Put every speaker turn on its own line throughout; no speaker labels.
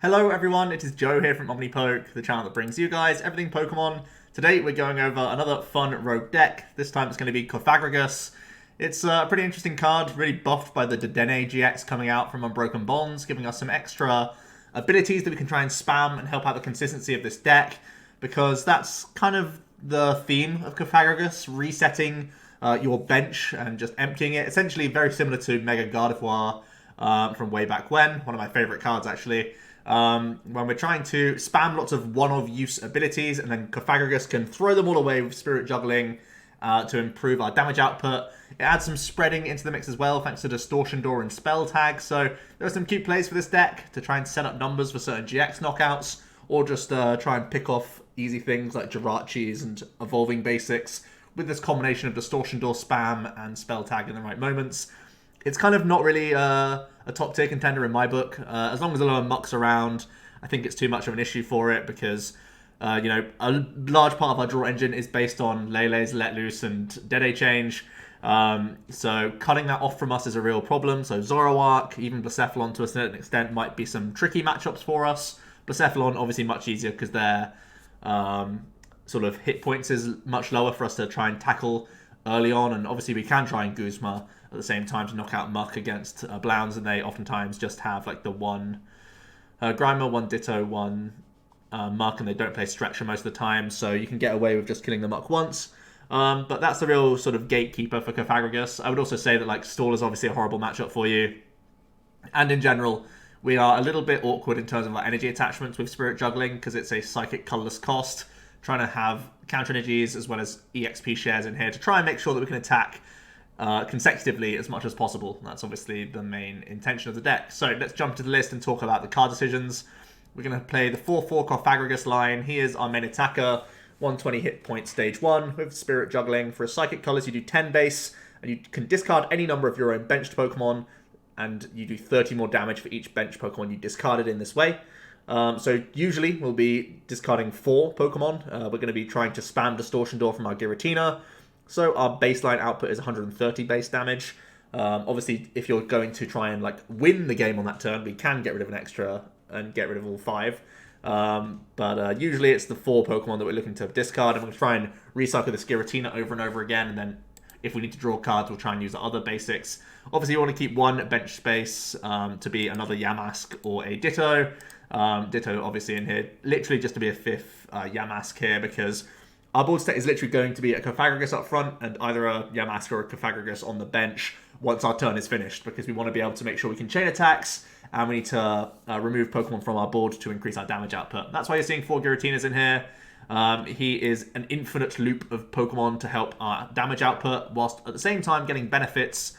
Hello everyone, it is Joe here from OmniPoke, the channel that brings you guys everything Pokemon. Today we're going over another fun rogue deck. This time it's going to be Cofagrigus. It's a pretty interesting card, really buffed by the Dedenne-GX coming out from Unbroken Bonds, giving us some extra abilities that we can try and spam and help out the consistency of this deck, because that's kind of the theme of Cofagrigus, resetting your bench and just emptying it. Essentially very similar to Mega Gardevoir from way back when, one of my favourite cards actually. When we're trying to spam lots of one-of-use abilities, and then Cofagrigus can throw them all away with Spirit Juggling to improve our damage output. It adds some spreading into the mix as well, thanks to Distortion Door and Spell Tag. So there are some cute plays for this deck to try and set up numbers for certain GX knockouts, or just try and pick off easy things like Jirachis and Evolving Basics with this combination of Distortion Door spam and Spell Tag in the right moments. It's kind of not really a top tier contender in my book. As long as the lower mucks around, I think it's too much of an issue for it because, a large part of our draw engine is based on Lele's Let Loose and Dede Change. So cutting that off from us is a real problem. So Zoroark, even Blacephalon to a certain extent, might be some tricky matchups for us. Blacephalon obviously much easier because their sort of hit points is much lower for us to try and tackle early on, and obviously we can try and Guzma at the same time to knock out Muck against Blounds, and they oftentimes just have like the one Grimer, one Ditto, one Muck, and they don't play Stretcher most of the time, so you can get away with just killing the Muck once. But that's the real sort of gatekeeper for Cofagrigus. I would also say that like Stall is obviously a horrible matchup for you, and in general we are a little bit awkward in terms of our energy attachments with Spirit Juggling because it's a psychic colorless cost, trying to have counter energies as well as EXP shares in here to try and make sure that we can attack consecutively as much as possible. That's obviously the main intention of the deck. So let's jump to the list and talk about the card decisions. We're going to play the 4-4 Cofagrigus line. He is our main attacker, 120 hit point stage 1 with Spirit Juggling. For Psychic Colors you do 10 base, and you can discard any number of your own benched Pokemon, and you do 30 more damage for each benched Pokemon you discarded in this way. So usually we'll be discarding 4 Pokemon. We're going to be trying to spam Distortion Door from our Giratina. So our baseline output is 130 base damage. Obviously, if you're going to try and like win the game on that turn, we can get rid of an extra and get rid of all 5. But usually it's the 4 Pokemon that we're looking to discard, and we're going to try and recycle this Giratina over and over again, and then if we need to draw cards, we'll try and use the other basics. Obviously, you want to keep 1 bench space to be another Yamask or a Ditto. Ditto obviously in here, literally just to be a 5th Yamask here, because our board state is literally going to be a Cofagrigus up front and either a Yamask or a Cofagrigus on the bench once our turn is finished, because we want to be able to make sure we can chain attacks, and we need to remove Pokemon from our board to increase our damage output. That's why you're seeing 4 Giratinas in here. He is an infinite loop of Pokemon to help our damage output, whilst at the same time getting benefits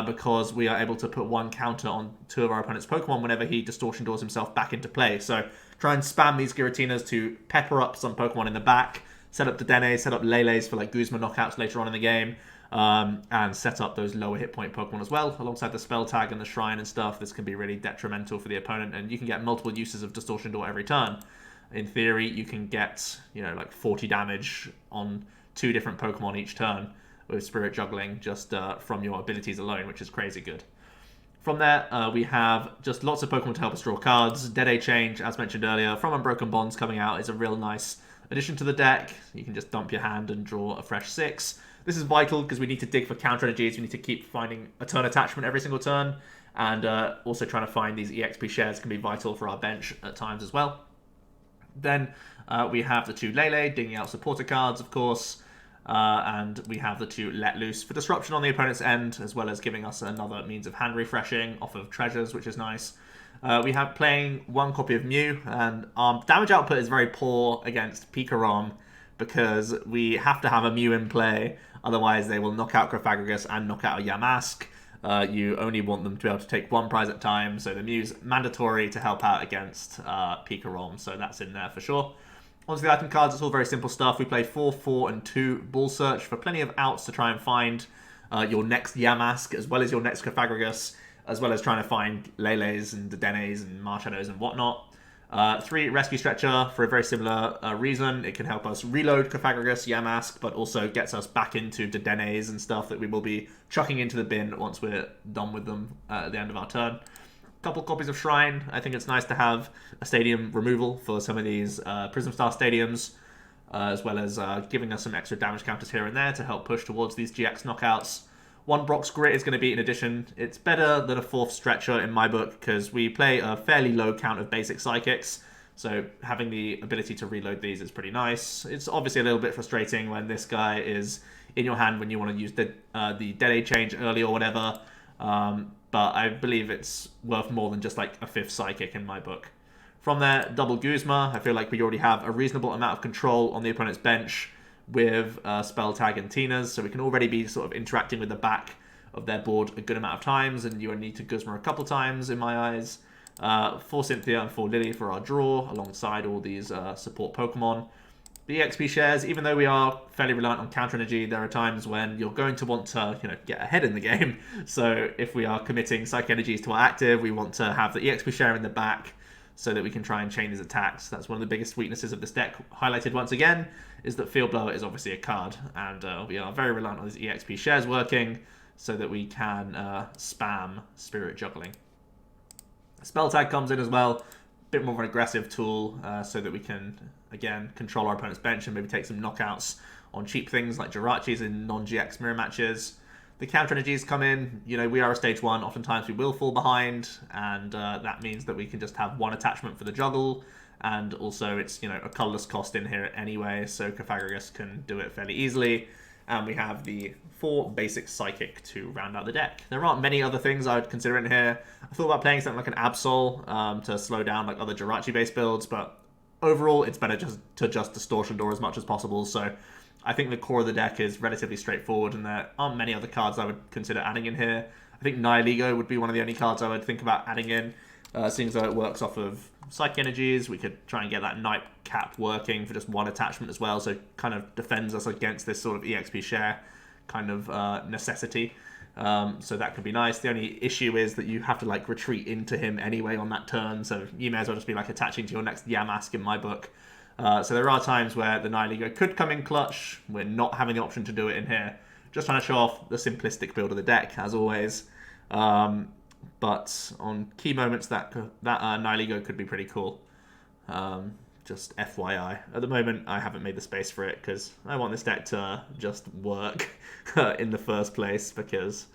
because we are able to put 1 counter on 2 of our opponent's Pokemon whenever he Distortion Doors himself back into play. So try and spam these Giratinas to pepper up some Pokemon in the back, set up Dedenne, set up Lele's for like Guzma knockouts later on in the game, and set up those lower hit point Pokemon as well, alongside the Spell Tag and the Shrine and stuff. This can be really detrimental for the opponent, and you can get multiple uses of Distortion Door every turn. In theory, you can get, like 40 damage on 2 different Pokemon each turn with Spirit Juggling just from your abilities alone, which is crazy good. From there, we have just lots of Pokemon to help us draw cards. Dede Change, as mentioned earlier, from Unbroken Bonds coming out is a real nice addition to the deck. You can just dump your hand and draw a fresh 6. This is vital because we need to dig for counter energies. We need to keep finding a turn attachment every single turn, and also trying to find these EXP shares can be vital for our bench at times as well. Then we have the 2 Lele, digging out supporter cards, of course, and we have the 2 Let Loose for disruption on the opponent's end, as well as giving us another means of hand refreshing off of treasures, which is nice. We have playing 1 copy of Mew, and our damage output is very poor against Pikarom because we have to have a Mew in play, otherwise they will knock out Cofagrigus and knock out a Yamask. You only want them to be able to take 1 prize at a time, so the Mew's mandatory to help out against Pikarom, so that's in there for sure. Onto the item cards, it's all very simple stuff. We play 4, 4, and 2 Ball Search for plenty of outs to try and find your next Yamask, as well as your next Cofagrigus, as well as trying to find Lele's and Dedenne's and Marshadows and whatnot. 3 Rescue Stretcher for a very similar reason. It can help us reload Cofagrigus, Yamask, but also gets us back into Dedenne's and stuff that we will be chucking into the bin once we're done with them at the end of our turn. couple copies of Shrine. I think it's nice to have a stadium removal for some of these Prism Star stadiums, as well as giving us some extra damage counters here and there to help push towards these GX knockouts. One Brock's Grit is going to be an addition. It's better than a 4th Stretcher in my book because we play a fairly low count of basic Psychics, so having the ability to reload these is pretty nice. It's obviously a little bit frustrating when this guy is in your hand when you want to use the Dedenne change early or whatever, but I believe it's worth more than just like a 5th Psychic in my book. From there, double Guzma. I feel like we already have a reasonable amount of control on the opponent's bench with Spell Tag and Tina's, so we can already be sort of interacting with the back of their board a good amount of times, and you only need to Guzma a couple times in my eyes. For Cynthia and for Lillie for our draw, alongside all these support Pokemon. The EXP shares, even though we are fairly reliant on Counter Energy, there are times when you're going to want to, get ahead in the game. So if we are committing Psychic Energies to our active, we want to have the EXP share in the back so that we can try and chain his attacks. That's one of the biggest weaknesses of this deck, highlighted once again, is that Field Blower is obviously a card, and we are very reliant on these EXP shares working so that we can spam Spirit Juggling. Spell Tag comes in as well, a bit more of an aggressive tool so that we can, again, control our opponent's bench and maybe take some knockouts on cheap things like Jirachis in non-GX mirror matches. The Counter Energies come in, we are a stage 1, oftentimes we will fall behind, and that means that we can just have one attachment for the juggle, and also it's, a colorless cost in here anyway, so Cofagrigus can do it fairly easily, and we have the 4 basic Psychic to round out the deck. There aren't many other things I would consider in here. I thought about playing something like an Absol to slow down like other Jirachi-based builds, but overall it's better just to Distortion Door as much as possible, so I think the core of the deck is relatively straightforward, and there aren't many other cards I would consider adding in here. I think Nihilego would be one of the only cards I would think about adding in, seeing as though it works off of Psychic Energies. We could try and get that Nightcap working for just one attachment as well, so it kind of defends us against this sort of EXP share kind of necessity. So that could be nice. The only issue is that you have to retreat into him anyway on that turn, so you may as well just be attaching to your next Yamask in my book. So there are times where the Nihilego could come in clutch. We're not having the option to do it in here. Just trying to show off the simplistic build of the deck, as always. But on key moments, that Nihilego could be pretty cool. Just FYI. At the moment, I haven't made the space for it because I want this deck to just work in the first place, because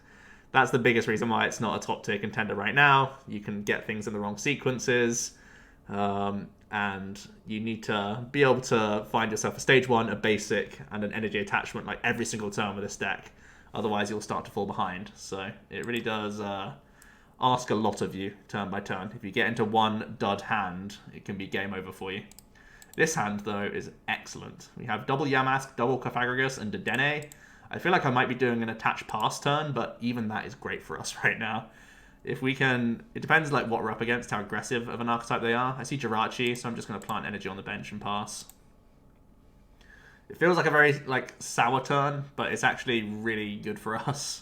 that's the biggest reason why it's not a top tier contender right now. You can get things in the wrong sequences. And you need to be able to find yourself a stage 1, a basic, and an energy attachment every single turn with this deck. Otherwise, you'll start to fall behind. So it really does ask a lot of you turn by turn. If you get into one dud hand, it can be game over for you. This hand, though, is excellent. We have double Yamask, double Cofagrigus, and Dedenne. I feel like I might be doing an attach pass turn, but even that is great for us right now. If we can, it depends what we're up against, how aggressive of an archetype they are. I see Jirachi, so I'm just going to plant energy on the bench and pass. It feels like a very sour turn, but it's actually really good for us.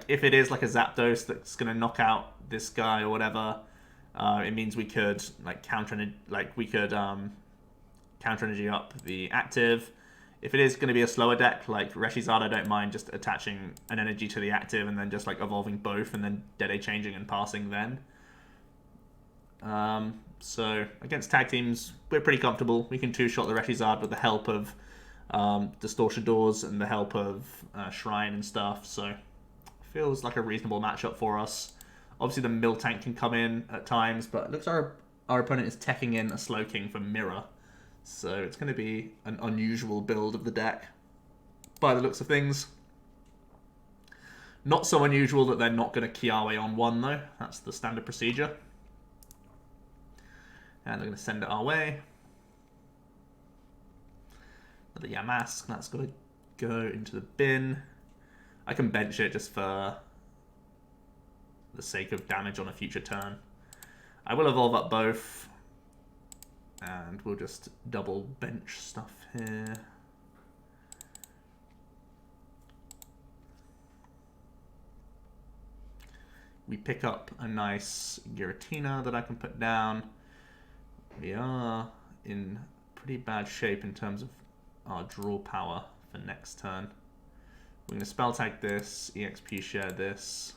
If it is a Zapdos that's going to knock out this guy or whatever, it means we could counter energy up the active. If it is going to be a slower deck, like ReshiZard, I don't mind just attaching an energy to the active and then just evolving both and then Dedenne changing and passing then. So against tag teams, we're pretty comfortable. We can two-shot the ReshiZard with the help of Distortion Doors and the help of Shrine and stuff. So feels like a reasonable matchup for us. Obviously the Miltank can come in at times, but it looks like our opponent is teching in a Slowking for Mirror. So it's going to be an unusual build of the deck by the looks of things. Not so unusual that they're not going to Kiawe on 1 though. That's the standard procedure. And they're going to send it our way. The Yamask, that's got to go into the bin. I can bench it just for the sake of damage on a future turn. I will evolve up both. And we'll just double bench stuff here. We pick up a nice Giratina that I can put down. We are in pretty bad shape in terms of our draw power for next turn. We're going to spell tag this, EXP share this.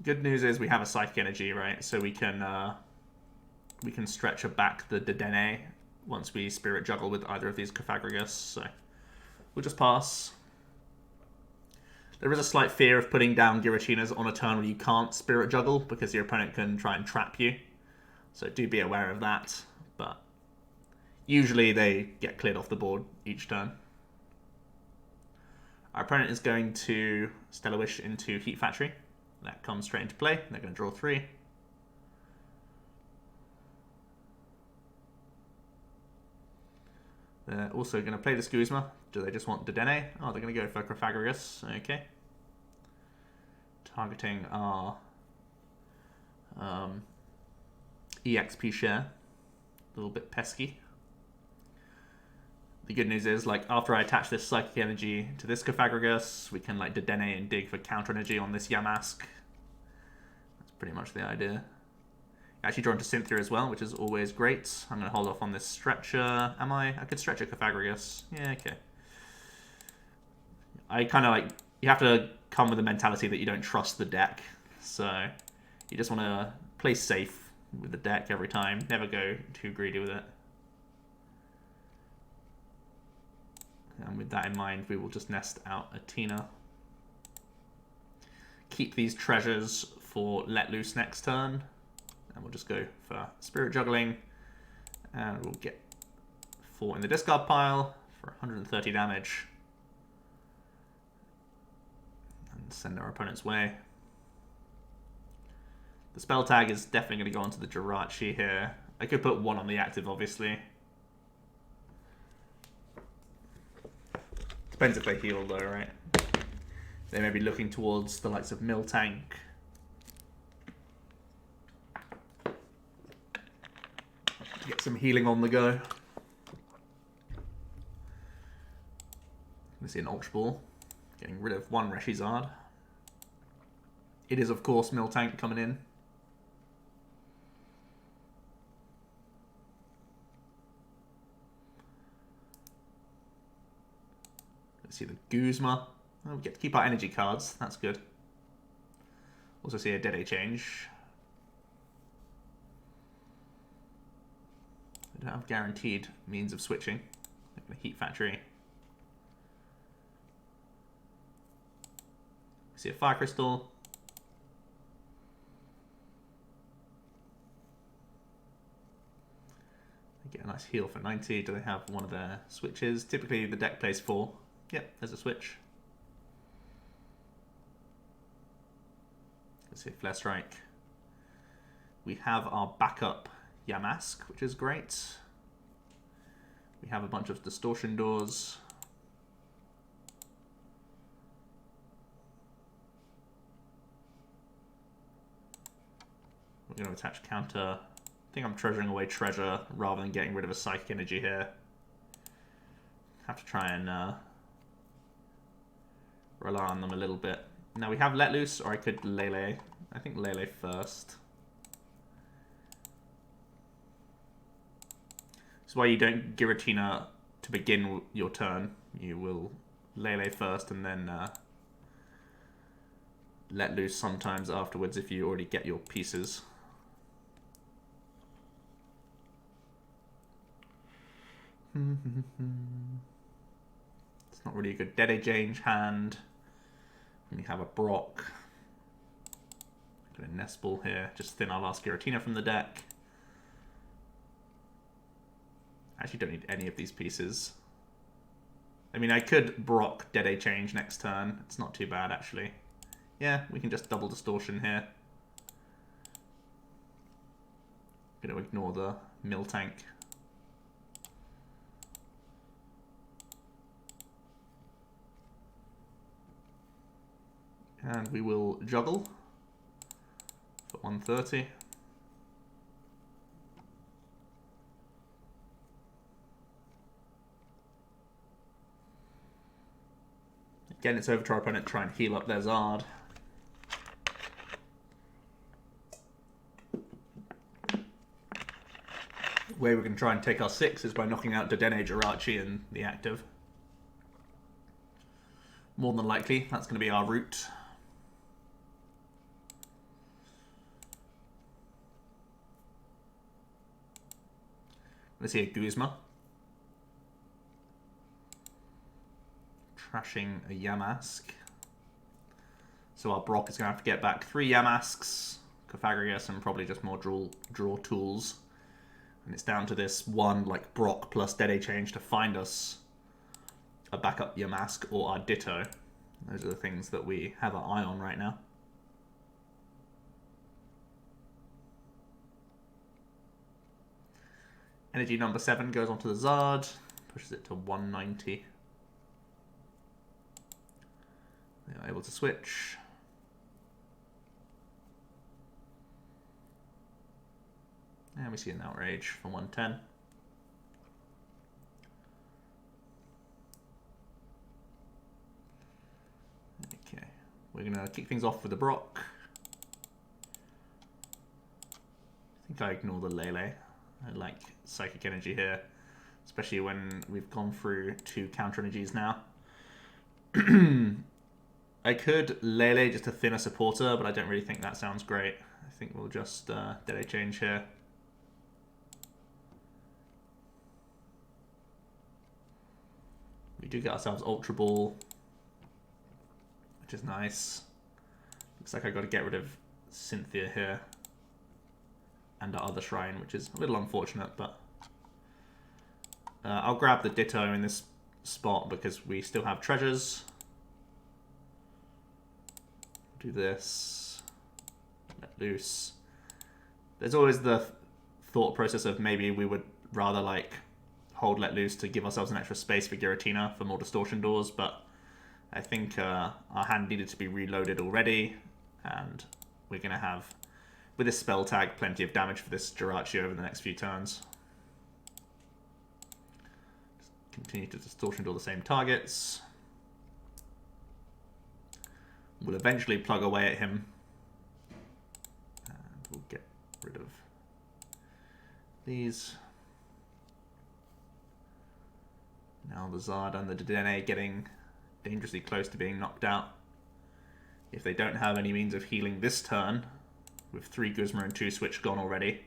Good news is we have a Psychic Energy, right? So we can stretch back the Dedenne once we Spirit Juggle with either of these Cofagrigus. So we'll just pass. There is a slight fear of putting down Giratinas on a turn where you can't Spirit Juggle because your opponent can try and trap you. So do be aware of that. But usually they get cleared off the board each turn. Our opponent is going to Stellar Wish into Heat Factory. That comes straight into play. They're going to draw 3. They're also going to play this Guzma. Do they just want Dedenne? Oh, they're going to go for Cofagrigus. Okay. Targeting our EXP share. A little bit pesky. The good news is, like, after I attach this Psychic Energy to this Cofagrigus, we can, like, Dedenne and dig for Counter Energy on this Yamask. That's pretty much the idea. Actually drawn to Cynthia as well, which is always great. I'm going to hold off on this Stretcher. Am I? I could Stretch a Cofagrigus. Yeah, okay. I kind of, like, you have to come with the mentality that you don't trust the deck. So you just want to play safe with the deck every time. Never go too greedy with it. And with that in mind, we will just nest out a Tina. Keep these treasures for Let Loose next turn. And we'll just go for Spirit Juggling. And we'll get 4 in the discard pile for 130 damage. And send our opponent's way. The spell tag is definitely going to go onto the Girachi here. I could put 1 on the active, obviously. Depends if they heal though, right? They may be looking towards the likes of Miltank. Get some healing on the go. We see an Ultra Ball. Getting rid of 1 ReshiZard. It is, of course, Miltank coming in. See the Guzma. Oh, we get to keep our energy cards. That's good. Also see a Dedenne change. I don't have guaranteed means of switching. I'm going to Heat Factory. See a Fire Crystal. They get a nice heal for 90. Do they have one of their switches? Typically the deck plays 4. Yep, there's a switch. Let's see, Flare Strike. We have our backup Yamask, which is great. We have a bunch of Distortion Doors. We're going to attach Counter. I think I'm treasuring away treasure rather than getting rid of a Psychic Energy here. Have to try and rely on them a little bit. Now we have Let Loose, or I could Lele. I think Lele first. This is why you don't Giratina to begin your turn. You will Lele first and then Let Loose sometimes afterwards if you already get your pieces. It's not really a good Dedenne change hand. We have a Brock. Got a Nest Ball here. Just thin our last Giratina from the deck. Actually don't need any of these pieces. I mean, I could Brock Dedenne change next turn. It's not too bad, actually. Yeah, we can just double Distortion here. Gonna ignore the Miltank. And we will juggle for 130. Again, it's over to our opponent to try and heal up their Zard. The way we're going to try and take our 6 is by knocking out Dedenne, Girachi, and the active. More than likely, that's going to be our route. Let's see a Guzma. Trashing a Yamask. So our Brock is going to have to get back 3 Yamasks, Cofagrigus, and probably just more draw tools. And it's down to this one, like, Brock plus Dedenne change to find us a backup Yamask or our Ditto. Those are the things that we have our eye on right now. Energy number 7 goes onto the Zard, pushes it to 190. They are able to switch. And we see an Outrage for 110. Okay, we're going to kick things off with the Brock. I think I ignore the Lele. I like Psychic Energy here, especially when we've gone through 2 Counter Energies now. I could Lele just to thin a supporter, but I don't really think that sounds great. I think we'll just Dedenne change here. We do get ourselves Ultra Ball, which is nice. Looks like I got to get rid of Cynthia here. And our other Shrine, which is a little unfortunate, but I'll grab the Ditto in this spot because we still have treasures. Do this. Let loose. There's always the thought process of maybe we would rather like hold Let Loose to give ourselves an extra space for Giratina for more distortion doors, but I think our hand needed to be reloaded already, and we're going to have, with this spell tag, plenty of damage for this Girachi over the next few turns. Just continue to distortion door the same targets. We'll eventually plug away at him. And we'll get rid of these. Now the Zard and the Dedenne getting dangerously close to being knocked out. If they don't have any means of healing this turn, with 3 Guzma and 2 Switch gone already,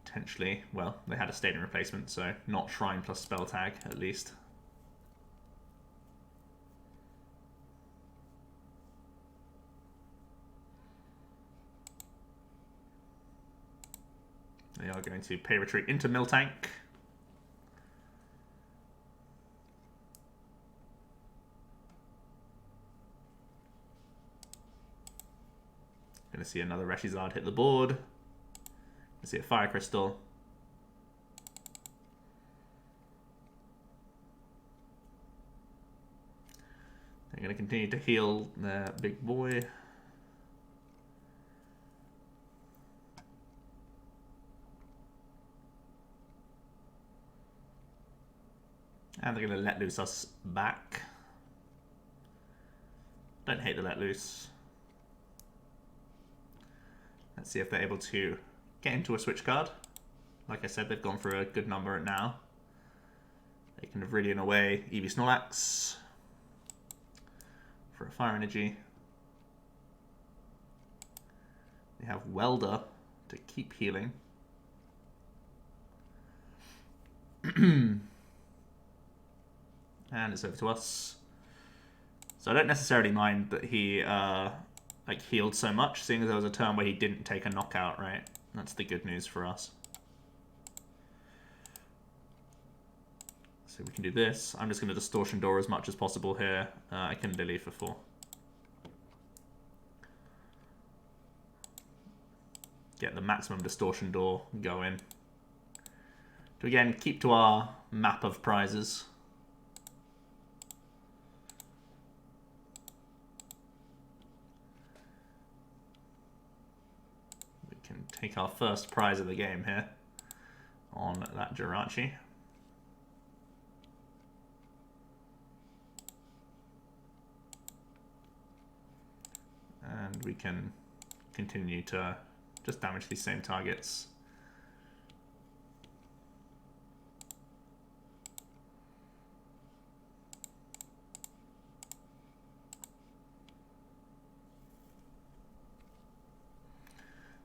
potentially, well, they had a stadium replacement, so not Shrine plus spell tag, at least. They are going to pay retreat into Miltank. Going to see another ReshiZard hit the board. Going to see a Fire Crystal. They're going to continue to heal their big boy. And they're going to let loose us back. Don't hate the let loose. Let's see if they're able to get into a switch card. Like I said, they've gone for a good number now. They can Viridian away Eevee Snorlax for a Fire Energy. They have Welder to keep healing. And it's over to us. So I don't necessarily mind that he like healed so much, seeing as there was a turn where he didn't take a knockout, right? That's the good news for us. So we can do this. I'm just going to distortion door as much as possible here. I can Lillie for 4. Get the maximum distortion door going. To again keep to our map of prizes. We can take our first prize of the game here on that Girachi. And we can continue to just damage these same targets.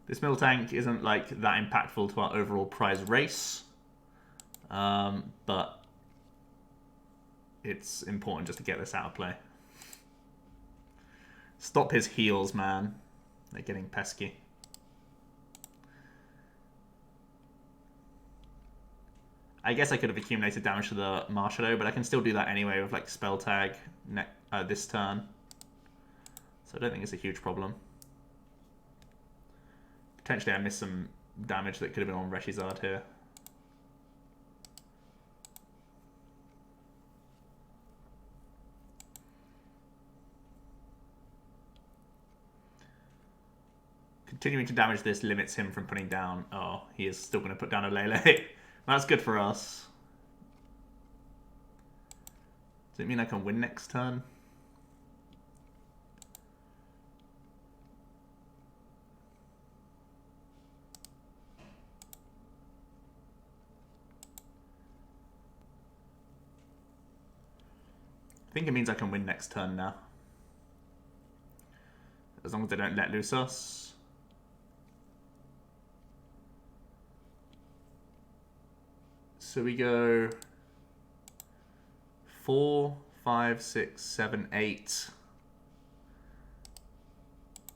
This Miltank isn't like that impactful to our overall prize race, But it's important just to get this out of play. Stop his heals, man. They're getting pesky. I guess I could have accumulated damage to the Marshadow, but I can still do that anyway with like Spell Tag this turn. So I don't think it's a huge problem. Potentially I missed some damage that could have been on ReshiZard here. Continuing to damage this limits him from putting down... Oh, he is still going to put down a Lele. That's good for us. Does it mean I can win next turn? I think it means I can win next turn now. As long as they don't let loose us. So we go 4, 5, 6, 7, 8.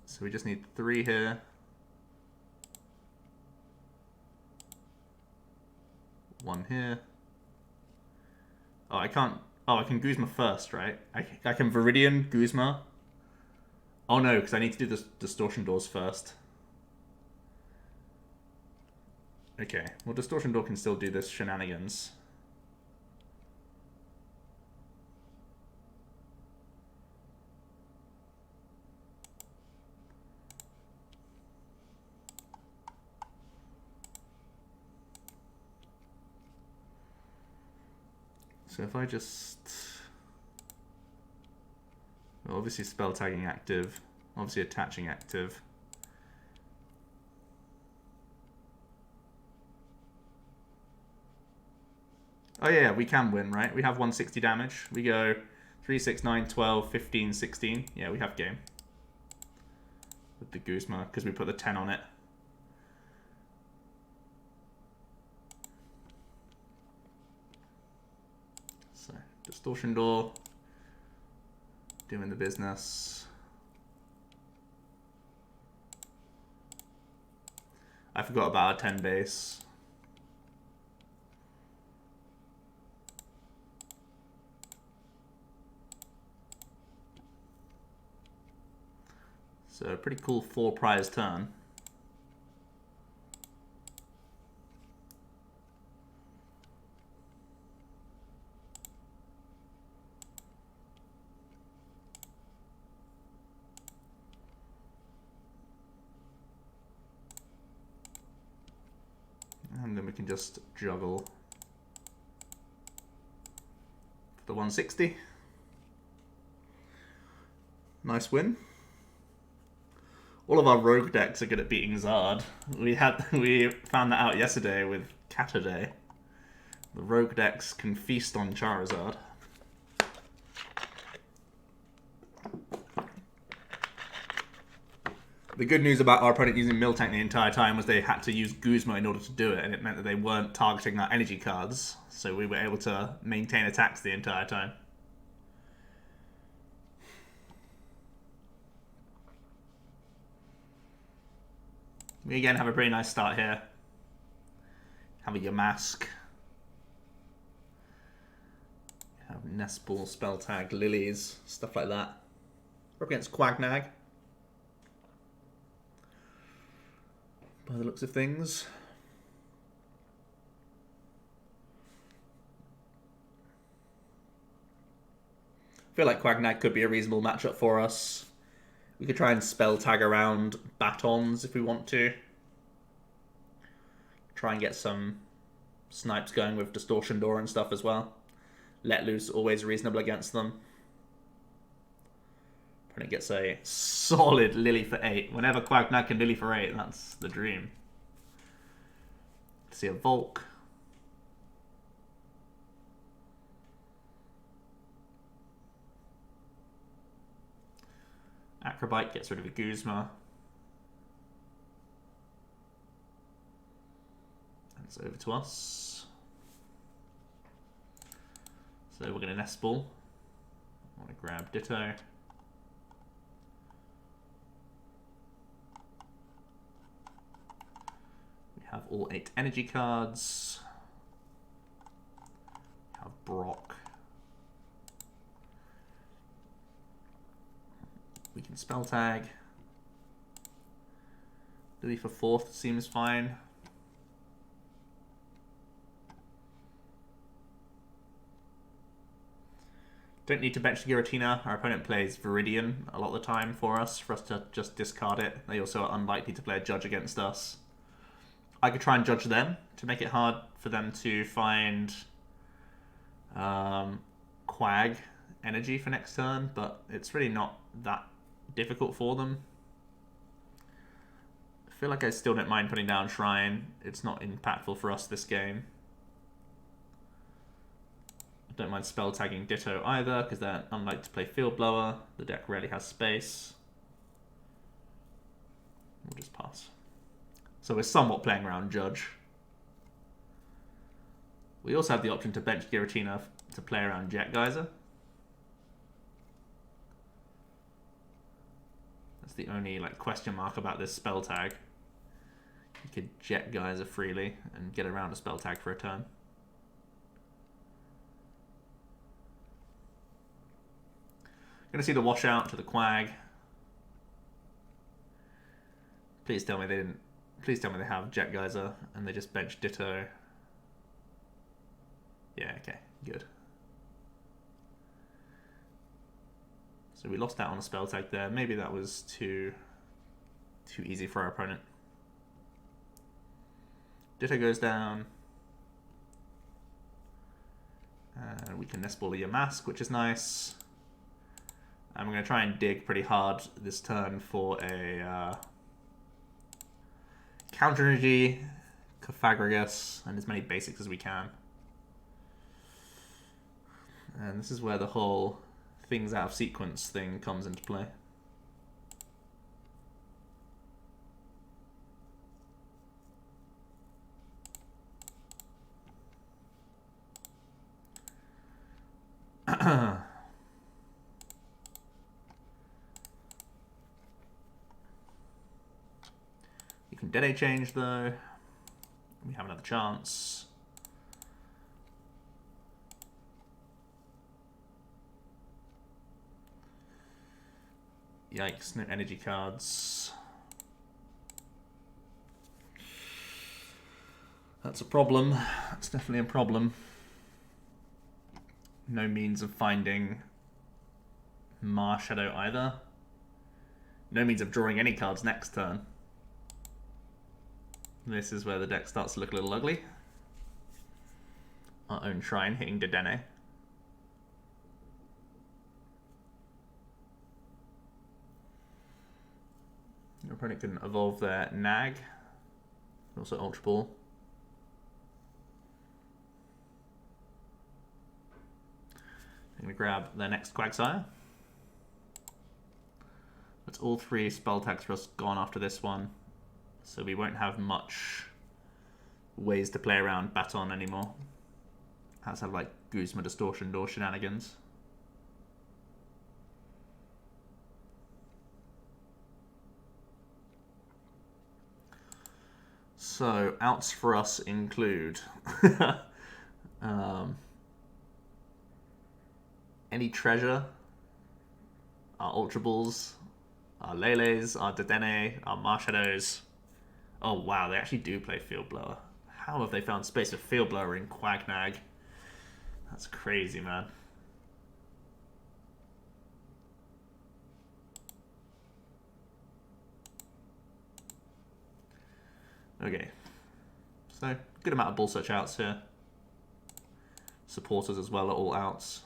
So we just need 3 here. 1 here. Oh, I can't. Oh, I can Guzma first, right? I can Viridian Guzma. Oh no, because I need to do the Distortion Doors first. Okay, well, Distortion Door can still do this shenanigans. So if I just... Well, obviously spell tagging active, obviously attaching active. Oh yeah, we can win, right? We have 160 damage. We go 3, 6, 9, 12, 15, 16. Yeah, we have game. With the Guzma, because we put the 10 on it. So, Distortion Door. Doing the business. I forgot about our 10 base. So a pretty cool 4 prize turn. And then we can just juggle the 160. Nice win. All of our rogue decks are good at beating Zard. We found that out yesterday with Caturday. The rogue decks can feast on Charizard. The good news about our opponent using Miltank the entire time was they had to use Guzma in order to do it, and it meant that they weren't targeting our energy cards, so we were able to maintain attacks the entire time. We again have a pretty nice start here. Have a Yamask. Have Nestball, Spell Tag, Lilies, stuff like that. We're up against Quag Nag. By the looks of things. I feel like Quag Nag could be a reasonable matchup for us. We could try and spell tag around batons if we want to. Try and get some snipes going with Distortion Door and stuff as well. Let Loose, always reasonable against them. Opponent gets a solid Lillie for 8. Whenever Quag Nag can Lillie for 8, that's the dream. See a Volk. Acrobite gets rid of a Guzma. And it's over to us. So we're going to nest ball. I want to grab Ditto. We have all 8 energy cards. We have Brock. We can spell tag. Lillie for 4th seems fine. Don't need to bench Giratina. Our opponent plays Viridian a lot of the time for us to just discard it. They also are unlikely to play a Judge against us. I could try and judge them to make it hard for them to find Quag Energy for next turn, but it's really not that difficult for them. I feel like I still don't mind putting down Shrine. It's not impactful for us this game. I don't mind spell tagging Ditto either, because they're unlikely to play Field Blower. The deck rarely has space. We'll just pass. So we're somewhat playing around Judge. We also have the option to bench Giratina to play around Jet Geyser. That's the only question mark about this spell tag. You could Jet Geyser freely and get around a spell tag for a turn. Gonna see the washout to the Quag. Please tell me they didn't. Please tell me they have Jet Geyser and they just bench Ditto. Yeah, okay, good. So we lost out on a spell tag there. Maybe that was too easy for our opponent. Ditto goes down. And we can nest ball a Yamask, which is nice. And we're going to try and dig pretty hard this turn for a Counter Energy, Cofagrigus, and as many basics as we can. And this is where the whole things out of sequence thing comes into play. You can Dedenne change though. We have another chance. Yikes, no energy cards. That's a problem. That's definitely a problem. No means of finding Marshadow either. No means of drawing any cards next turn. This is where the deck starts to look a little ugly. Our own Shrine hitting Dedenne. Your opponent can evolve their Nag. Also Ultra Ball. I'm going to grab their next Quagsire. That's all 3 spell tags for us gone after this one. So we won't have much ways to play around Baton anymore. Has to have Guzma Distortion Door shenanigans. So outs for us include any treasure, our Ultra Balls, our Leles, our Dedenne, our Marshadows. Oh wow, they actually do play Field Blower. How have they found space for Field Blower in Quag Nag? That's crazy, man. Okay, so good amount of ball search outs here. Supporters as well are all outs.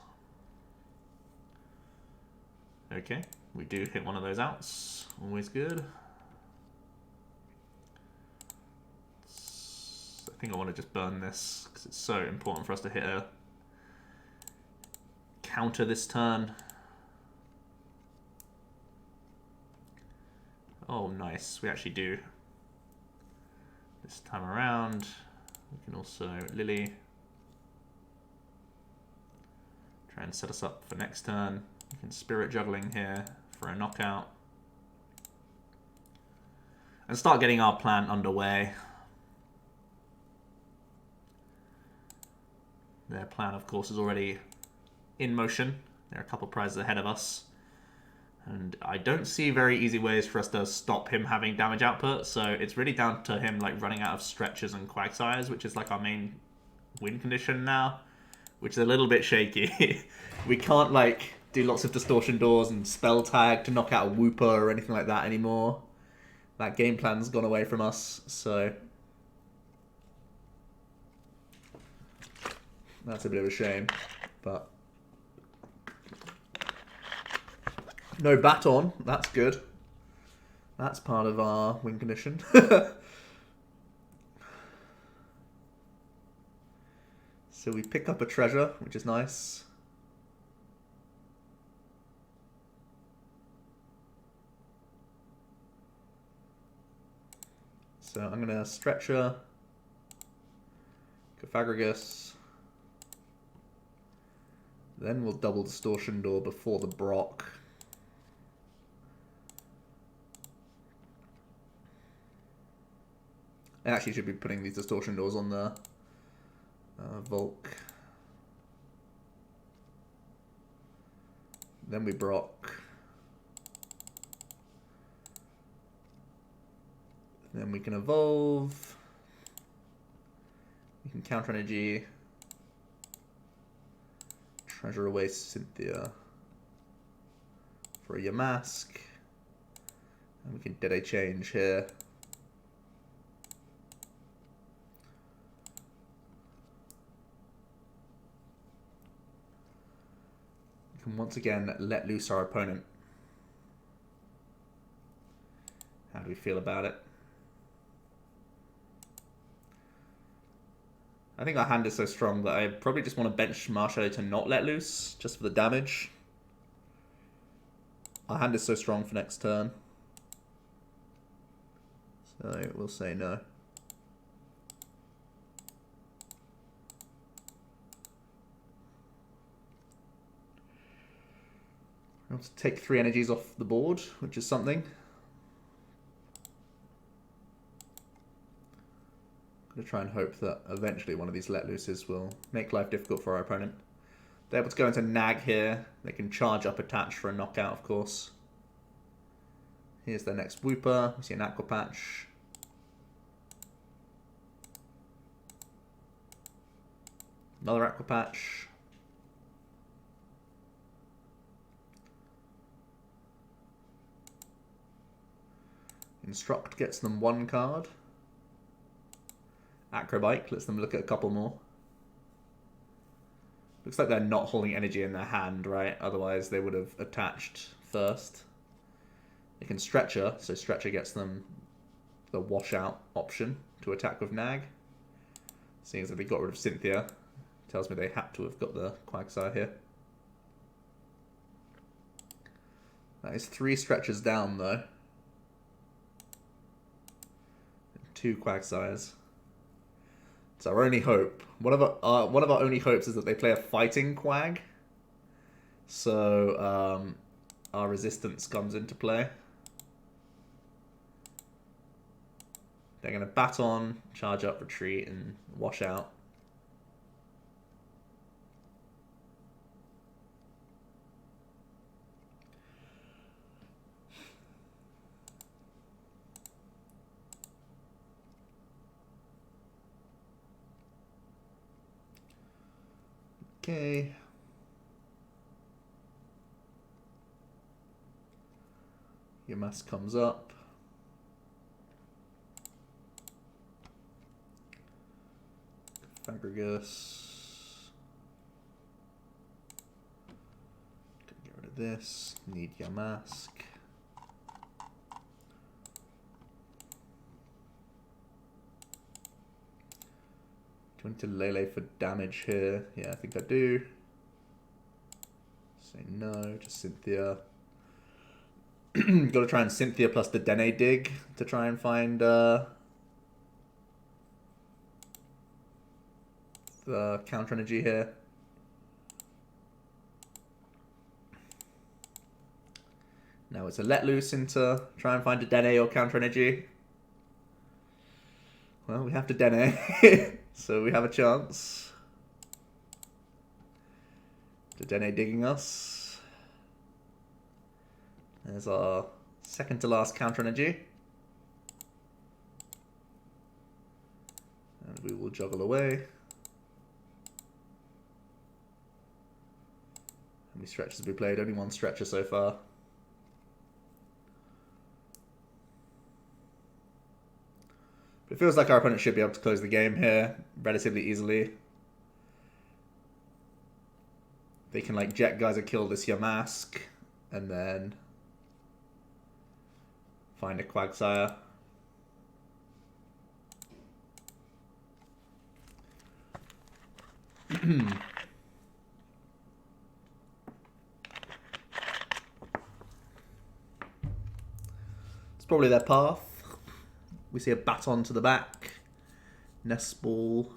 Okay, we do hit one of those outs. Always good. I think I want to just burn this because it's so important for us to hit a counter this turn. Oh, nice. We actually do. This time around, we can also Lillie. Try and set us up for next turn. We can Spirit Juggling here for a knockout. And start getting our plan underway. Their plan, of course, is already in motion. There are a couple prizes ahead of us. And I don't see very easy ways for us to stop him having damage output. So it's really down to him like running out of stretches and Quagsires, which is like our main win condition now, which is a little bit shaky. We can't like do lots of distortion doors and spell tag to knock out a Wooper or anything like that anymore. That game plan's gone away from us, so that's a bit of a shame. But no Baton, that's good. That's part of our win condition. So we pick up a treasure, which is nice. So I'm going to Stretcher, Cofagrigus, then we'll double Distortion Door before the Brock. I actually should be putting these Distortion Doors on the Volk. Then we Brock. Then we can evolve. We can Counter Energy. Treasure away Cynthia for a Yamask. And we can Dedenne change here. We can once again let loose our opponent. How do we feel about it? I think our hand is so strong that I probably just want to bench Marshadow to not let loose, just for the damage. Our hand is so strong for next turn. So we'll say no. I want to take 3 energies off the board, which is something. I'm going to try and hope that eventually one of these let looses will make life difficult for our opponent. They're able to go into Nag here. They can charge up attach for a knockout, of course. Here's their next Wooper. We see an Aqua Patch. Another Aqua Patch. Instruct gets them 1 card. Acrobike lets them look at a couple more. Looks like they're not holding energy in their hand, right? Otherwise they would have attached first. They can Stretcher, so Stretcher gets them the washout option to attack with Nag. Seeing as that they got rid of Cynthia, tells me they had to have got the Quagsire here. That is 3 Stretchers down though. And 2 Quagsires. It's our only hope. One of our only hopes is that they play a fighting Quag. So our resistance comes into play. They're going to Baton, charge up, retreat, and wash out. Okay. Yamask comes up. Cofagrigus. Get rid of this. Need Yamask. Do I need to Lele for damage here? Yeah, I think I do. Say no, just Cynthia. Got to try and Cynthia plus the Dedenne dig to try and find the Counter Energy here. Now it's a let loose into try and find a Dedenne or Counter Energy. Well, we have to Dedenne, so we have a chance. Dedenne digging us. There's our second to last Counter Energy. And we will juggle away. How many stretches have we played? Only one stretcher so far. It feels like our opponent should be able to close the game here relatively easily. They can like Jet Geyser kill this Yamask and then find a Quagsire. It's probably their path. We see a Baton to the back. Nest Ball.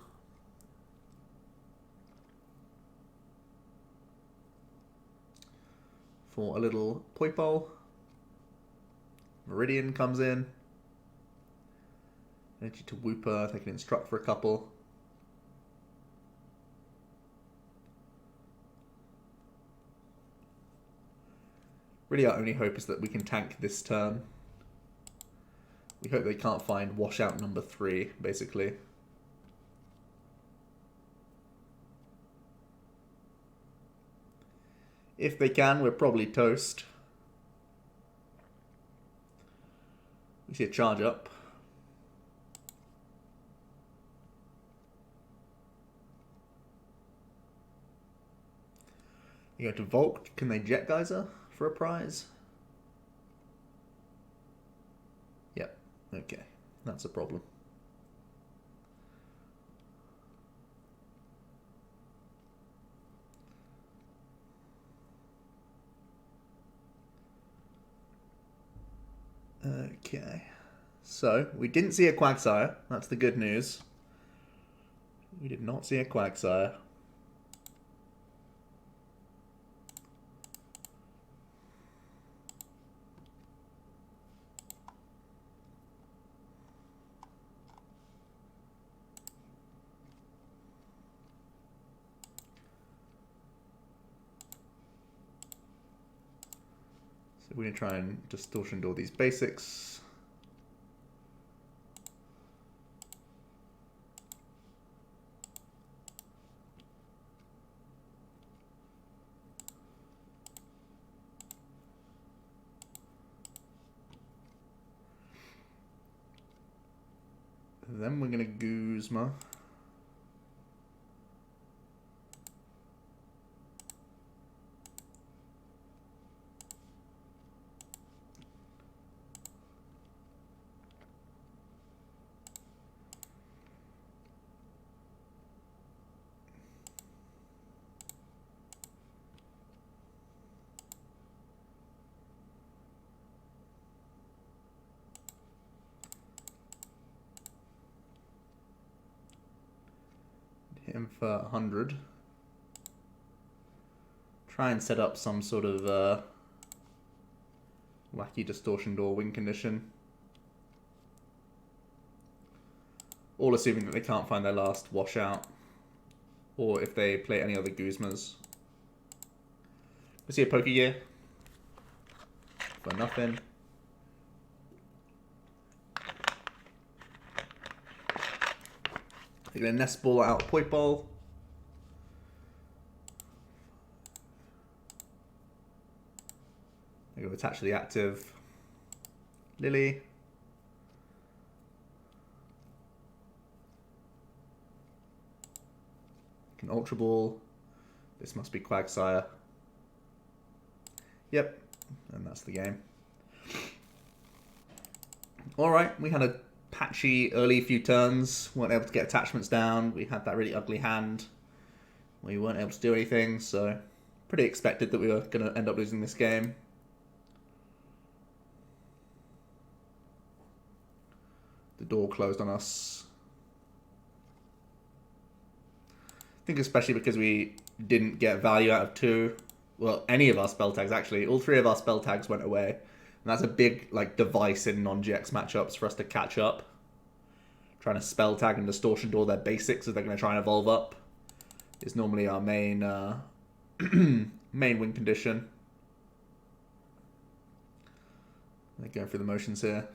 For a little Poipole. Meridian comes in. Energy to Wooper. They can instruct for a couple. Really our only hope is that we can tank this turn. We hope they can't find washout number 3, basically. If they can, we're probably toast. We see a charge up. You go to Volk. Can they Jet Geyser for a prize? Yep. Okay. That's a problem. Okay. So, we didn't see a Quagsire. That's the good news. We did not see a Quagsire. We're going to try and distortion all these basics. And then we're going to Guzma. Him for 100. Try and set up some sort of wacky distortion door win condition. All assuming that they can't find their last washout. Or if they play any other Guzmas. We see a Pokegear. For nothing. They're going to Nest Ball out Poipole. They're going to attach to the active Lillie. Can Ultra Ball. This must be Quagsire. Yep, and that's the game. Alright, we had a patchy early few turns, weren't able to get attachments down. We had that really ugly hand. We weren't able to do anything, so pretty expected that we were going to end up losing this game. The door closed on us. I think especially because we didn't get value out of 2. Well, any of our spell tags actually. All 3 of our spell tags went away. And that's a big like device in non-GX matchups for us to catch up. Trying to spell tag and distortion door their basics if they're going to try and evolve up is normally our main main win condition. They're going through the motions here.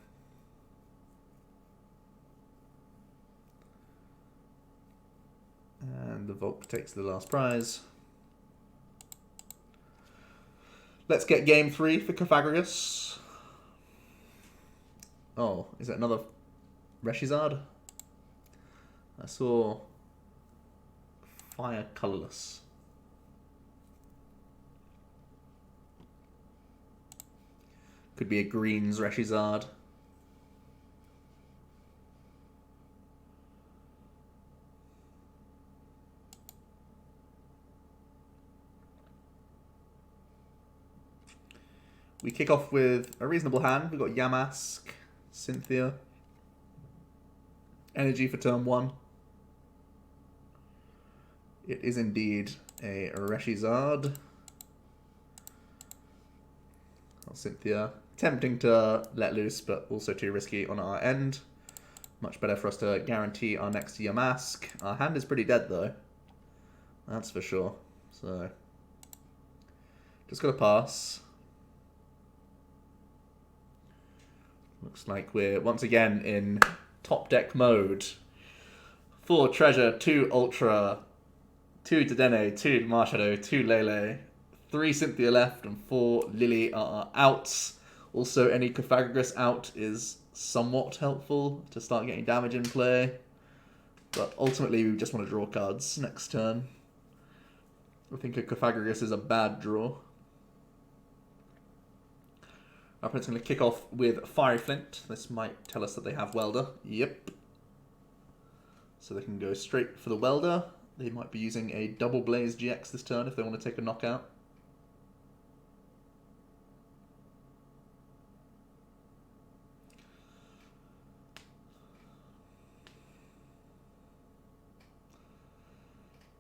And the Volk takes the last prize. Let's get game 3 for Cofagrigus. Oh, is it another ReshiZard? I saw Fire Colorless. Could be a greens ReshiZard. We kick off with a reasonable hand. We've got Yamask, Cynthia, Energy for turn 1. It is indeed a ReshiZard. Oh, Cynthia. Tempting to let loose, but also too risky on our end. Much better for us to guarantee our next Yamask. Our hand is pretty dead, though. That's for sure. So, just got to pass. Looks like we're once again in top deck mode. 4 Treasure, 2 Ultra, 2 Dedenne, 2 Marshadow, 2 Lele, 3 Cynthia left, and 4 Lillie are outs. Also, any Cofagrigus out is somewhat helpful to start getting damage in play. But ultimately, we just want to draw cards next turn. I think a Cofagrigus is a bad draw. Our opponent's going to kick off with Fiery Flint. This might tell us that they have Welder. Yep. So they can go straight for the Welder. They might be using a Double Blaze GX this turn if they want to take a knockout.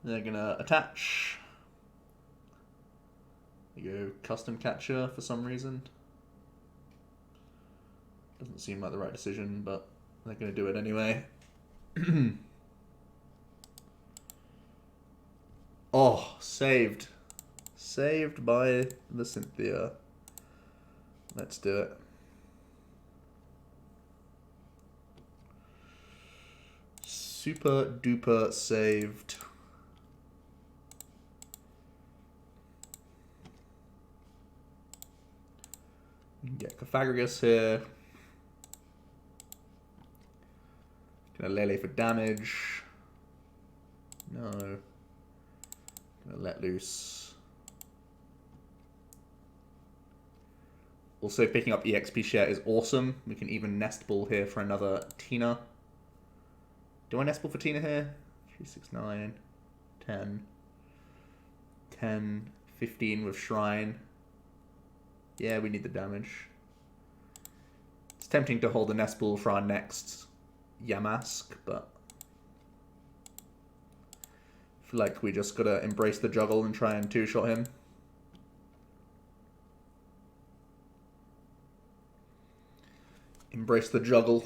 They're going to attach. They go Custom Catcher for some reason. Doesn't seem like the right decision, but they're going to do it anyway. Oh, saved. Saved by the Cynthia. Let's do it. Super duper saved. We can get Cofagrigus here. Gonna Lele for damage. No. Gonna let loose. Also, picking up EXP share is awesome. We can even Nest Ball here for another Tina. Do I Nest Ball for Tina here? 3, 6, 9, 10. 10, 15 with Shrine. Yeah, we need the damage. It's tempting to hold the Nest Ball for our next Yamask, but I feel like we just gotta embrace the juggle and try and two-shot him. Embrace the juggle.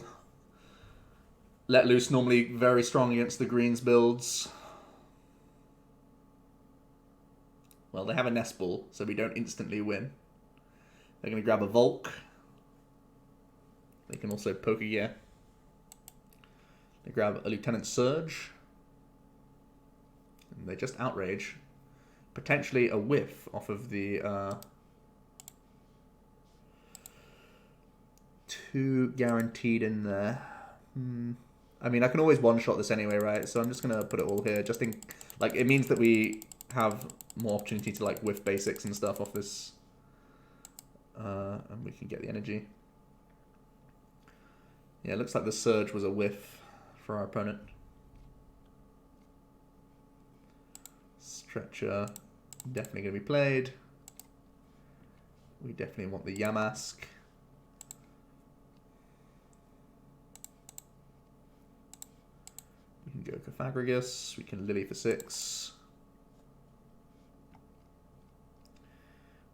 Let loose normally very strong against the greens builds. Well, they have a Nest Ball, so we don't instantly win. They're going to grab a Volk. They can also Pokegear. They grab a Lieutenant Surge. And they just Outrage. Potentially a whiff off of the 2 guaranteed in there. I mean, I can always one-shot this anyway, right? So I'm just going to put it all here. Just in, like, it means that we have more opportunity to, like, whiff basics and stuff off this. And we can get the energy. Yeah, it looks like the Surge was a whiff for our opponent. Stretcher, definitely going to be played. We definitely want the Yamask. We can go Cofagrigus. We can Lillie for 6.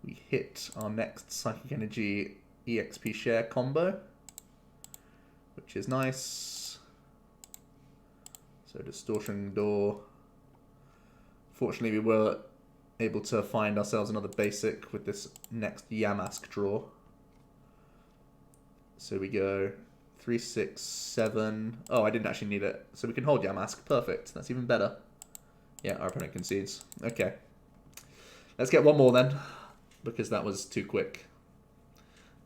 We hit our next Psychic Energy EXP share combo, which is nice. So Distortion Door. Fortunately, we were able to find ourselves another basic with this next Yamask draw. So we go 3, 6, 7. Oh, I didn't actually need it. So we can hold Yamask. Perfect. That's even better. Yeah, our opponent concedes. Okay. Let's get one more then, because that was too quick.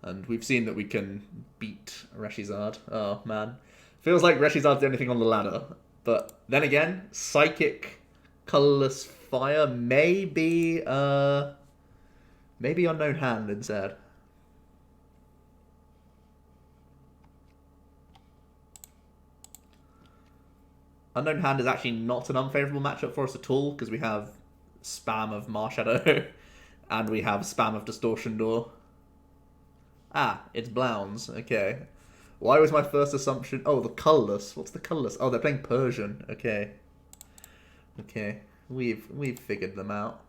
And we've seen that we can beat ReshiZard. Oh, man. Feels like ReshiZard's the only thing on the ladder. But then again, Psychic, Colorless Fire may be Unknown Hand instead. Unknown Hand is actually not an unfavorable matchup for us at all, because we have spam of Marshadow and we have spam of Distortion Door. Ah, it's Blounds. Okay. Why was my first assumption... Oh, the Colorless. What's the Colorless? Oh, they're playing Persian. Okay. Okay. We've figured them out.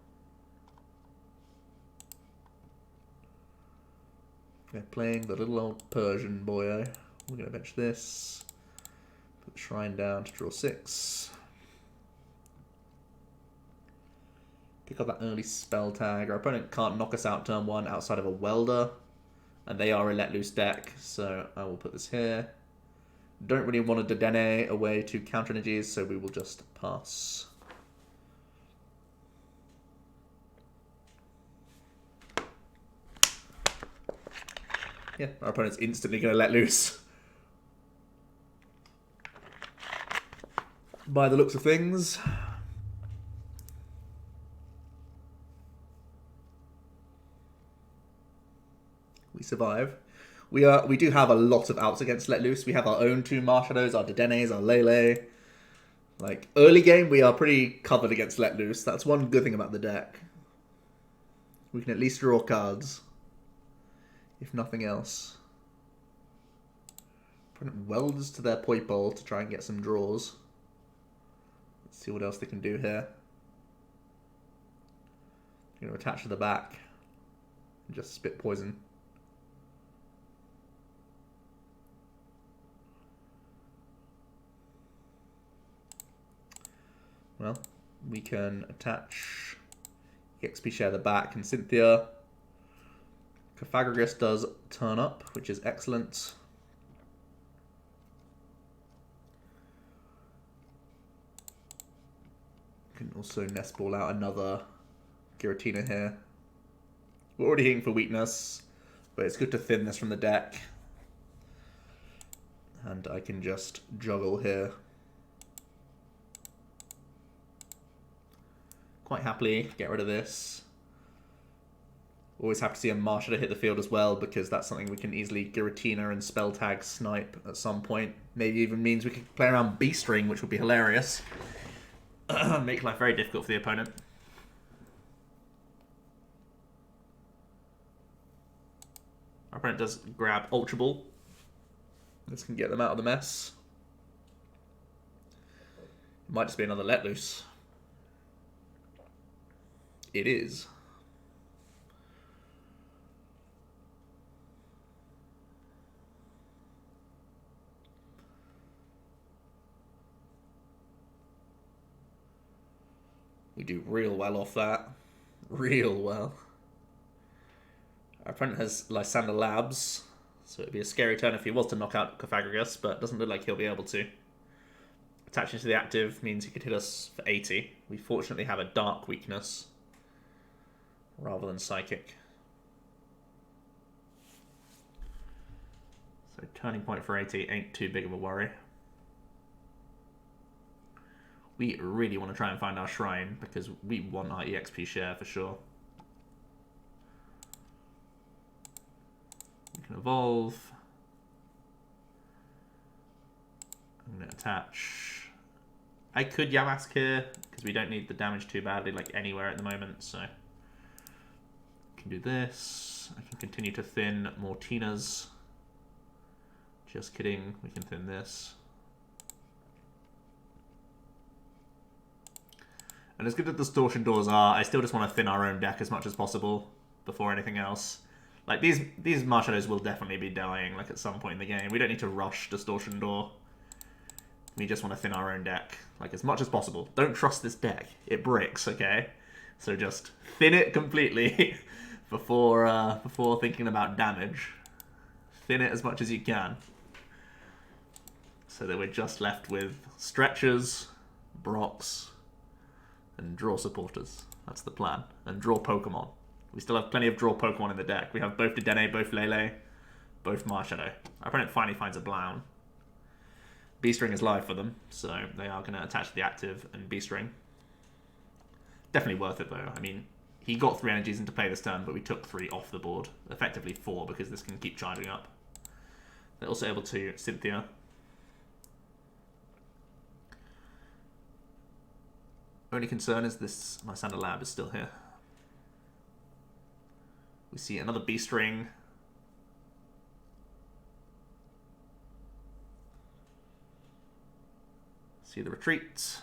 They're playing the little old Persian boyo. We're going to bench this. Put the Shrine down to draw 6. Pick up that early spell tag. Our opponent can't knock us out turn 1 outside of a Welder. And they are a Let Loose deck, so I will put this here. Don't really want a Dedenne away to Counter Energies, so we will just pass. Yeah, our opponent's instantly going to Let Loose. By the looks of things. We survive. We do have a lot of outs against Let Loose. We have our own 2 Marshadows, our Dedennes, our Lele. Like, early game, we are pretty covered against Let Loose. That's one good thing about the deck. We can at least draw cards. If nothing else. Opponent welds to their Poipole to try and get some draws. Let's see what else they can do here. Going to attach to the back. And just spit poison. Well, we can attach EXP share the back and Cynthia. Cofagrigus does turn up, which is excellent. Can also nest ball out another Giratina here. We're already hitting for weakness, but it's good to thin this from the deck. And I can just juggle here. Quite happily get rid of this. Always happy to see a Marshadow hit the field as well, because that's something we can easily Giratina and spell tag snipe at some point. Maybe even means we could play around Beast Ring, which would be hilarious. Make life very difficult for the opponent. Our opponent does grab Ultra Ball. This can get them out of the mess. Might just be another Let Loose. It is. We do real well off that. Real well. Our opponent has Lysander Labs, so it'd be a scary turn if he was to knock out Cofagrigus, but it doesn't look like he'll be able to. Attaching to the active means he could hit us for 80. We fortunately have a dark weakness rather than psychic. So turning point for 80 ain't too big of a worry. We really want to try and find our shrine because we want our EXP share for sure. We can evolve. I'm going to attach. I could Yamask here because we don't need the damage too badly, like anywhere at the moment. So I can do this. I can continue to thin Mortinas. Just kidding. We can thin this. And as good as Distortion Doors are, I still just want to thin our own deck as much as possible before anything else. Like, these Marshadows will definitely be dying, like, at some point in the game. We don't need to rush Distortion Door. We just want to thin our own deck, like, as much as possible. Don't trust this deck. It bricks, okay? So just thin it completely before thinking about damage. Thin it as much as you can. So that we're just left with Stretchers, Brocks, and draw supporters. That's the plan. And draw Pokemon. We still have plenty of draw Pokemon in the deck. We have both Dedenne, both Lele, both Marshadow. Our opponent finally finds a Blown. B-String is live for them, so they are going to attach to the active and B-String. Definitely worth it, though. I mean, he got 3 energies into play this turn, but we took 3 off the board. Effectively 4, because this can keep charging up. They're also able to Cynthia. Only concern is this Lysander Lab is still here. We see another B-String. See the retreat.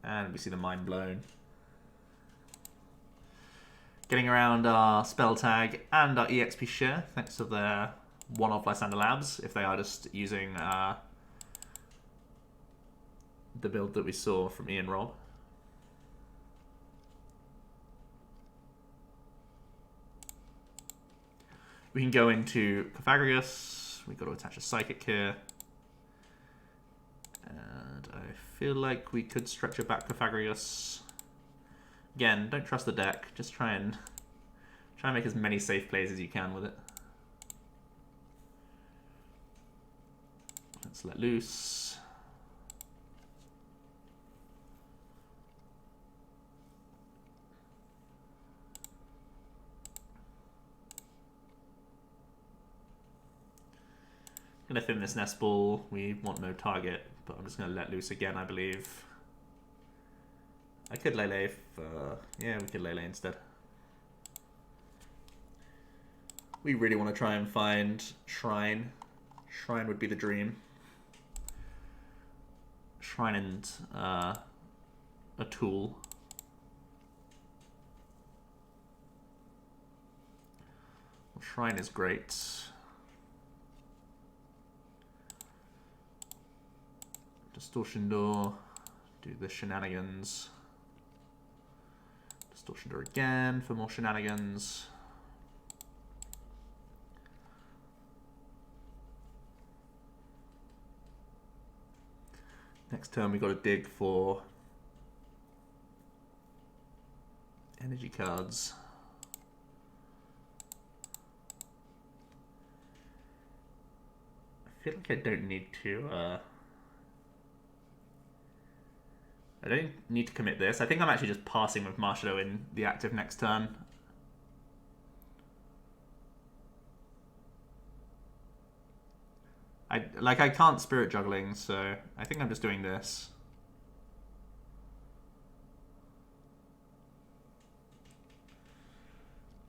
And we see the Mind Blown. Getting around our spell tag and our EXP share, thanks to their one-off Lysander Labs, if they are just using the build that we saw from Ian Robb. We can go into Cofagrigus. We've got to attach a Psychic here. And I feel like we could stretch it back Cofagrigus. Again, don't trust the deck. Just try and make as many safe plays as you can with it. Let's let loose. I'm going to thin this nest ball. We want no target, but I'm just going to let loose again, I believe. I could Lele if... yeah, we could Lele instead. We really want to try and find Shrine. Shrine would be the dream. Shrine and a tool. Well, Shrine is great. Distortion Door, do the shenanigans. Distortion Door again for more shenanigans. Next turn we got to dig for energy cards. I feel like I don't need to I don't need to commit this. I think I'm actually just passing with Marshadow in the active next turn. I can't Spirit Juggling, so I think I'm just doing this.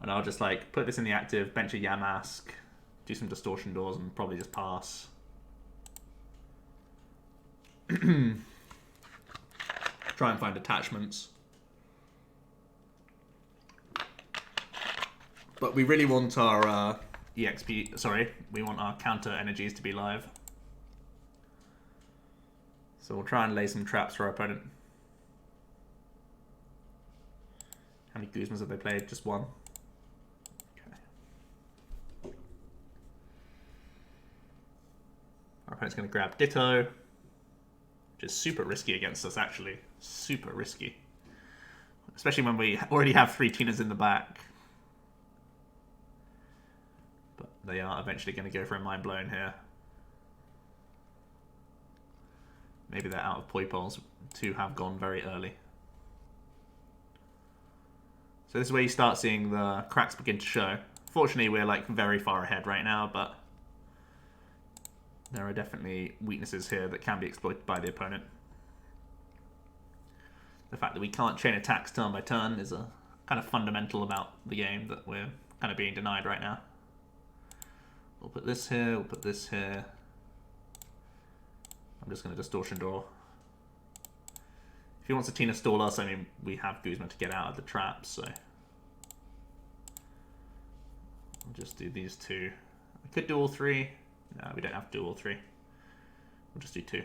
And I'll just like put this in the active, bench a Yamask, do some Distortion Doors, and probably just pass. Try and find attachments. But we really want our EXP, sorry, we want our counter energies to be live. So we'll try and lay some traps for our opponent. How many Guzmas have they played? Just one. Okay. Our opponent's going to grab Ditto, which is super risky against us, actually. Super risky. Especially when we already have 3 Tinas in the back. But they are eventually going to go for a Mind Blown here. Maybe they're out of Poipoles to have gone very early. So this is where you start seeing the cracks begin to show. Fortunately, we're like very far ahead right now, but there are definitely weaknesses here that can be exploited by the opponent. The fact that we can't chain attacks turn by turn is a kind of fundamental about the game that we're kind of being denied right now. We'll put this here, we'll put this here. I'm just going to Distortion Door. If he wants to Tina stall us, I mean, we have Guzma to get out of the trap, so I'll just do these two. I could do all three. No, we don't have to do all three. We'll just do two.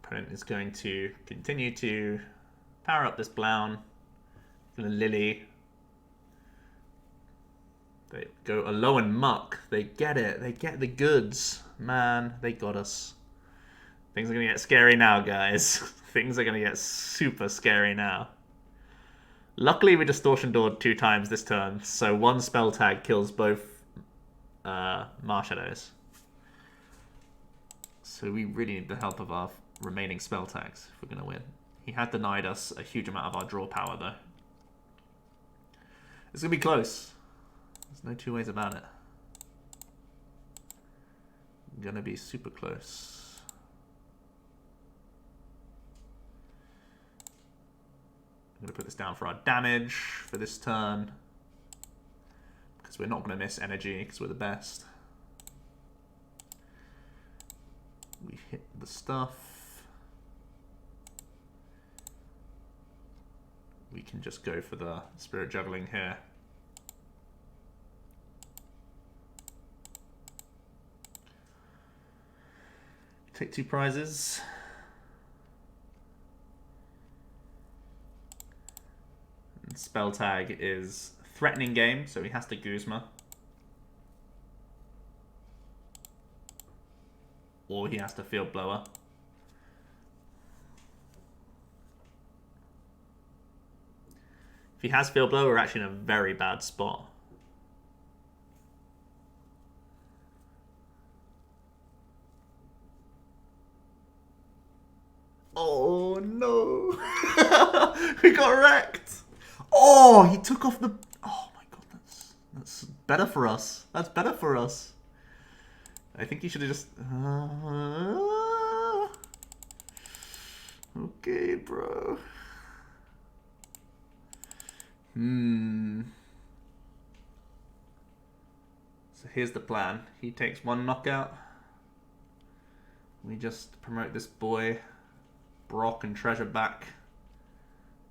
Opponent is going to continue to power up this Blown. Gonna Lillie. They go Alolan and Muck. They get it. They get the goods. Man, they got us. Things are gonna get scary now, guys. Things are gonna get super scary now. Luckily, we Distortion Doored 2 times this turn, so one spell tag kills both Marshadows. So we really need the help of our remaining spell tags if we're going to win. He had denied us a huge amount of our draw power, though. It's going to be close. There's no two ways about it. Going to be super close. I'm going to put this down for our damage for this turn, because we're not going to miss energy because we're the best. We hit the stuff. We can just go for the Spirit Juggling here. Take 2 prizes. And spell tag is Threatening Game, so he has to Guzma. Or he has to Field Blower. If he has Field Blower, we're actually in a very bad spot. Oh no! We got wrecked! Oh, he took off the... Oh my god, that's better for us. That's better for us. I think he should have just... Okay, bro. So here's the plan. He takes 1 knockout. We just promote this boy, Brock, and treasure back.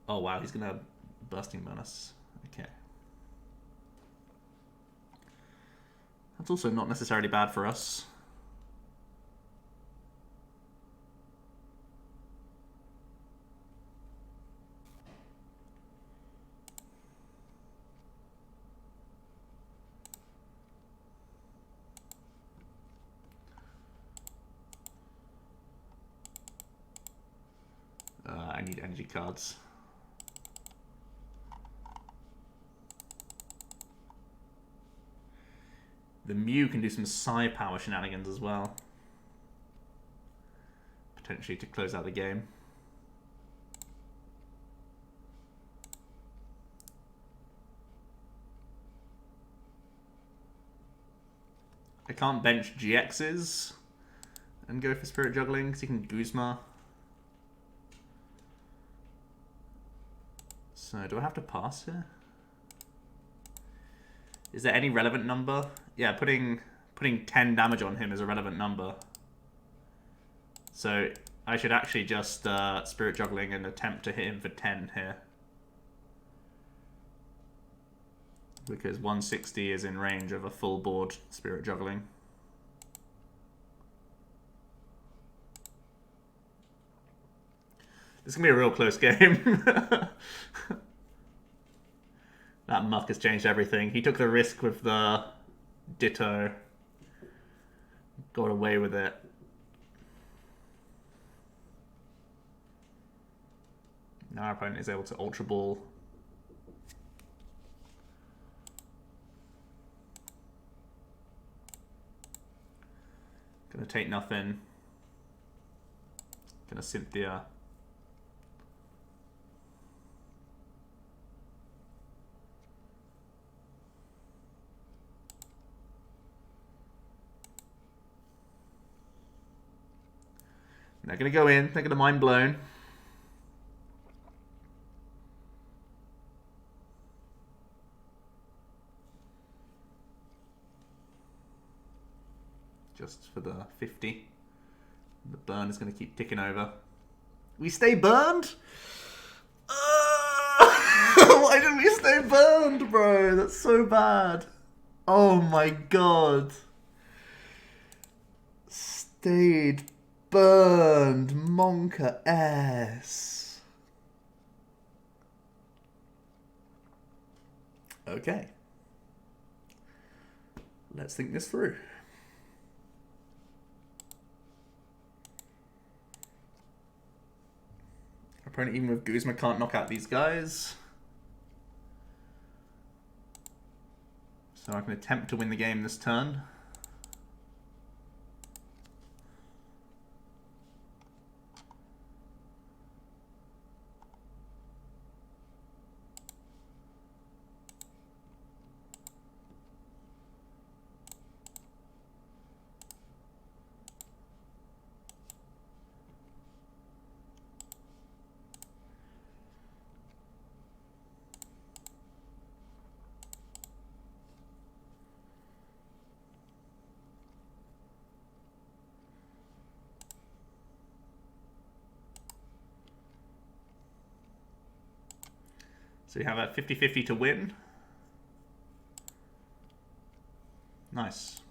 Oh wow, he's gonna have bursting bonus. Okay. That's also not necessarily bad for us. I need energy cards. The Mew can do some Psi Power shenanigans as well. Potentially to close out the game. I can't bench GXs and go for Spirit Juggling because he can Guzma. So do I have to pass here? Is there any relevant number? Yeah, putting 10 damage on him is a relevant number. So I should actually just Spirit Juggling and attempt to hit him for 10 here. Because 160 is in range of a full board Spirit Juggling. This is going to be a real close game. That Muck has changed everything. He took the risk with the Ditto. Got away with it. Now our opponent is able to Ultra Ball. Gonna take nothing. Gonna Cynthia. They're going to go in. They're going to Mind Blown. just for the 50. The burn is going to keep ticking over. We stay burned? Why didn't we stay burned, bro? That's so bad. Oh my god. Stayed burned. Monka S. Okay. Let's think this through. Opponent, even with Guzma, can't knock out these guys. So I can attempt to win the game this turn. So you have a 50-50 to win. Nice.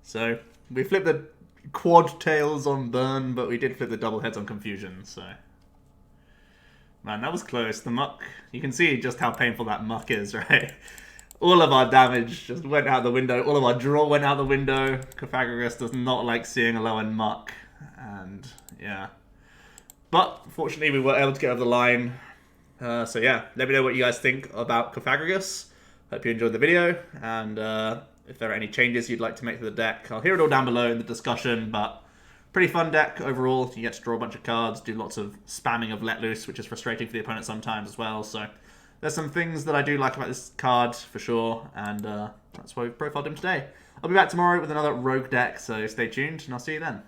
So we flipped the quad tails on burn, but we did flip the double heads on confusion, so. Man, that was close. The muck, you can see just how painful that muck is, right? All of our damage just went out the window. All of our draw went out the window. Cofagrigus does not like seeing a low-end muck. And, yeah. But, fortunately, we were able to get over the line. So, yeah, let me know what you guys think about Cofagrigus. Hope you enjoyed the video. And if there are any changes you'd like to make to the deck, I'll hear it all down below in the discussion. But, pretty fun deck overall. You get to draw a bunch of cards, do lots of spamming of Let Loose, which is frustrating for the opponent sometimes as well. So, there's some things that I do like about this card, for sure. And that's why we've profiled him today. I'll be back tomorrow with another Rogue deck, so stay tuned, and I'll see you then.